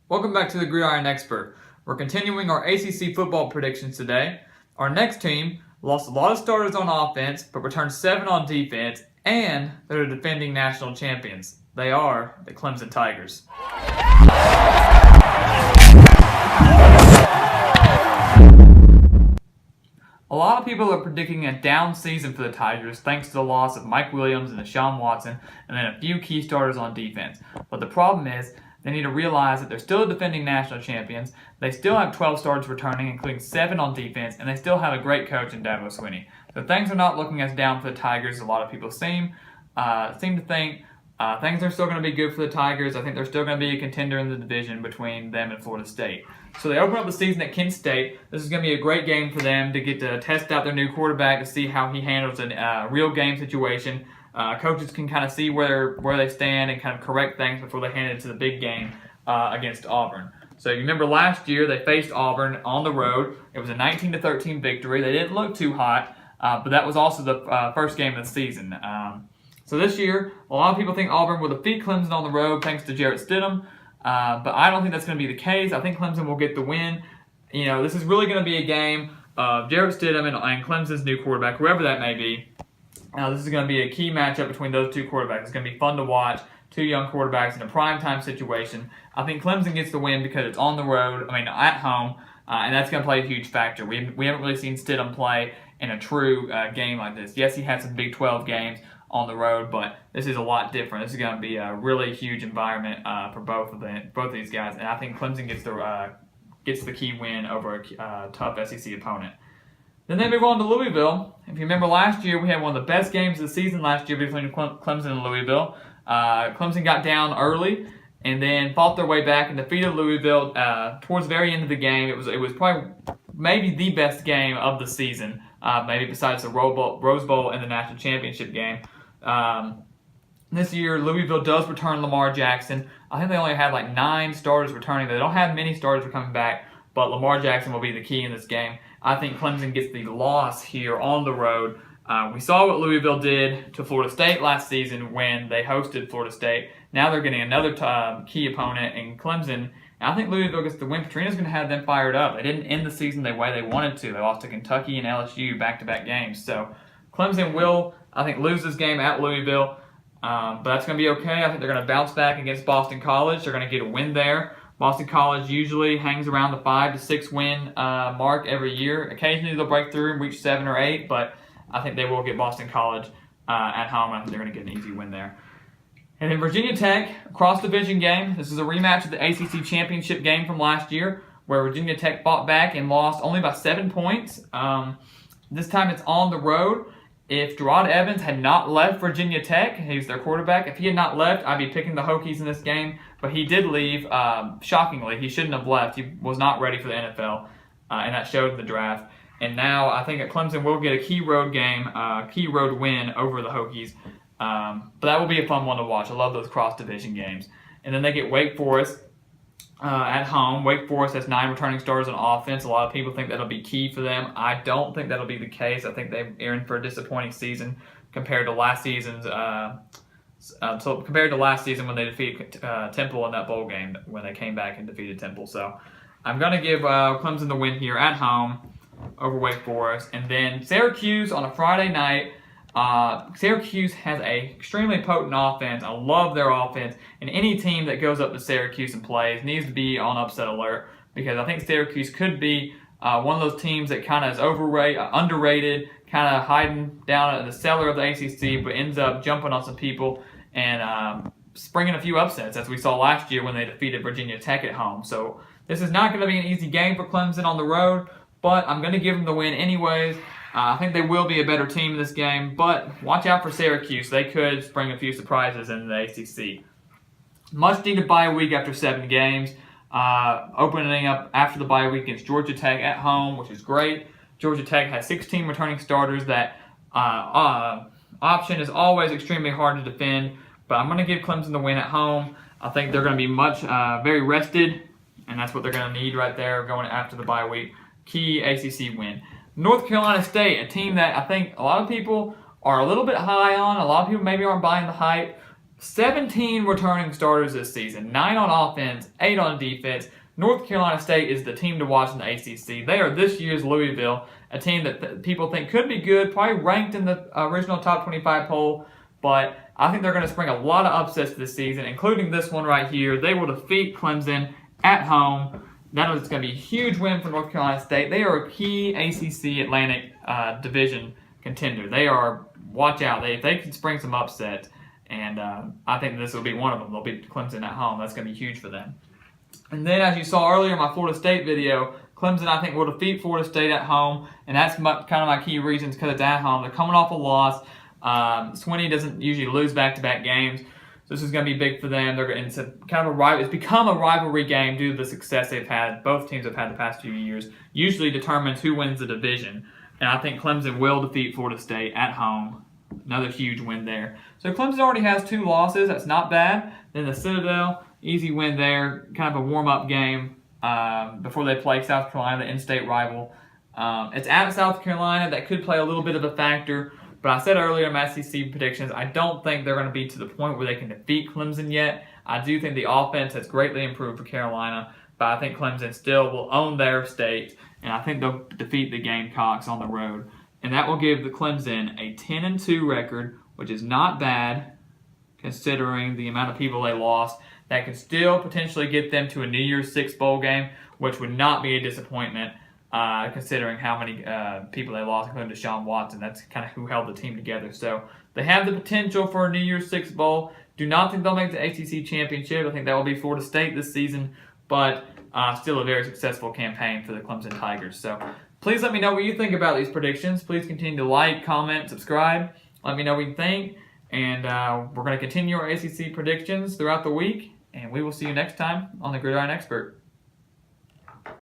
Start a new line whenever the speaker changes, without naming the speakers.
Welcome back to the Gridiron Expert. We're continuing our ACC football predictions today. Our next team lost a lot of starters on offense, but returned 7 on defense, and they're the defending national champions. They are the Clemson Tigers. A lot of people are predicting a down season for the Tigers thanks to the loss of Mike Williams and Deshaun Watson, and then a few key starters on defense. But the problem is, they need to realize that they're still defending national champions. They still have 12 starters returning, including 7 on defense, and they still have a great coach in Dabo Swinney. So things are not looking as down for the Tigers as a lot of people seem to think. Things are still going to be good for the Tigers. I think they're still going to be a contender in the division between them and Florida State. So they open up the season at Kent State. This is going to be a great game for them to get to test out their new quarterback to see how he handles a real game situation. Coaches can kind of see where they stand and kind of correct things before they hand it to the big game against Auburn. So you remember last year they faced Auburn on the road. It was a 19-13 victory. They didn't look too hot, but that was also the first game of the season. So this year, a lot of people think Auburn will defeat Clemson on the road thanks to Jarrett Stidham, but I don't think that's going to be the case. I think Clemson will get the win. You know, this is really going to be a game of Jarrett Stidham and Clemson's new quarterback, whoever that may be. This is going to be a key matchup between those two quarterbacks. It's going to be fun to watch. Two young quarterbacks in a primetime situation. I think Clemson gets the win because it's on the road, at home, and that's going to play a huge factor. We haven't really seen Stidham play in a true game like this. Yes, he had some Big 12 games on the road, but this is a lot different. This is going to be a really huge environment for both of these guys, and I think Clemson gets the key win over a tough SEC opponent. Then they move on to Louisville. If you remember last year, we had one of the best games of the season last year between Clemson and Louisville. Clemson got down early and then fought their way back and defeated Louisville towards the very end of the game. It was probably maybe the best game of the season, maybe besides the Rose Bowl and the national championship game. This year, Louisville does return Lamar Jackson. I think they only had like 9 starters returning. They don't have many starters coming back, but Lamar Jackson will be the key in this game. I think Clemson gets the loss here on the road. We saw what Louisville did to Florida State last season when they hosted Florida State. Now they're getting another key opponent in Clemson. And I think Louisville gets the win. Petrino's going to have them fired up. They didn't end the season the way they wanted to. They lost to Kentucky and LSU back-to-back games. So Clemson will, I think, lose this game at Louisville. But that's going to be okay. I think they're going to bounce back against Boston College. They're going to get a win there. Boston College usually hangs around the 5 to 6 win mark every year. Occasionally they'll break through and reach 7 or 8, but I think they will get Boston College at home. I think they're going to get an easy win there. And then Virginia Tech, cross-division game. This is a rematch of the ACC championship game from last year where Virginia Tech fought back and lost only by 7 points. This time it's on the road. If Gerard Evans had not left Virginia Tech, he's their quarterback, if he had not left, I'd be picking the Hokies in this game. But he did leave. Shockingly, he shouldn't have left. He was not ready for the NFL, and that showed in the draft. And now I think Clemson will get a key road game, key road win over the Hokies. But that will be a fun one to watch. I love those cross-division games. And then they get Wake Forest at home. Wake Forest has 9 returning starters on offense. A lot of people think that'll be key for them. I don't think that'll be the case. I think they're in for a disappointing season compared to last season's. Compared to last season when they defeated Temple in that bowl game when they came back and defeated Temple. So I'm going to give Clemson the win here at home over Wake Forest. And then Syracuse on a Friday night. Syracuse has an extremely potent offense. I love their offense. And any team that goes up to Syracuse and plays needs to be on upset alert because I think Syracuse could be one of those teams that kind of is underrated, kind of hiding down at the cellar of the ACC, but ends up jumping on some people and springing a few upsets, as we saw last year when they defeated Virginia Tech at home. So this is not going to be an easy game for Clemson on the road, but I'm going to give them the win anyways. I think they will be a better team in this game, but watch out for Syracuse. They could spring a few surprises in the ACC. Much needed bye week after 7 games. Opening up after the bye week against Georgia Tech at home, which is great. Georgia Tech has 16 returning starters. That option is always extremely hard to defend, but I'm going to give Clemson the win at home. I think they're going to be very rested, and that's what they're going to need right there going after the bye week. Key ACC win. North Carolina State, a team that I think a lot of people are a little bit high on. A lot of people maybe aren't buying the hype. 17 returning starters this season, 9 on offense, 8 on defense. North Carolina State is the team to watch in the ACC. They are this year's Louisville, a team that people think could be good, probably ranked in the original top 25 poll, but I think they're going to spring a lot of upsets this season, including this one right here. They will defeat Clemson at home. That is going to be a huge win for North Carolina State. They are a key ACC Atlantic division contender. They are, watch out, if they can spring some upsets, and I think this will be one of them. They'll beat Clemson at home. That's going to be huge for them. And then, as you saw earlier in my Florida State video, Clemson, I think, will defeat Florida State at home, and that's kind of my key reasons because it's at home. They're coming off a loss. Swinney doesn't usually lose back-to-back games, so this is going to be big for them. It's become a rivalry game due to the success they've had. Both teams have had the past few years. Usually determines who wins the division, and I think Clemson will defeat Florida State at home. Another huge win there. So Clemson already has 2 losses. That's not bad. Then the Citadel, easy win there. Kind of a warm-up game before they play South Carolina, the in-state rival. It's at South Carolina. That could play a little bit of a factor. But I said earlier in my SEC predictions, I don't think they're going to be to the point where they can defeat Clemson yet. I do think the offense has greatly improved for Carolina, but I think Clemson still will own their state, and I think they'll defeat the Gamecocks on the road. And that will give the Clemson a 10-2 record, which is not bad considering the amount of people they lost. That could still potentially get them to a New Year's Six bowl game, which would not be a disappointment. Considering how many people they lost, including Deshaun Watson. That's kind of who held the team together. So they have the potential for a New Year's Six bowl. Do not think they'll make the ACC championship. I think that will be Florida State this season, but still a very successful campaign for the Clemson Tigers. So please let me know what you think about these predictions. Please continue to like, comment, subscribe. Let me know what you think. And we're going to continue our ACC predictions throughout the week. And we will see you next time on the Gridiron Expert.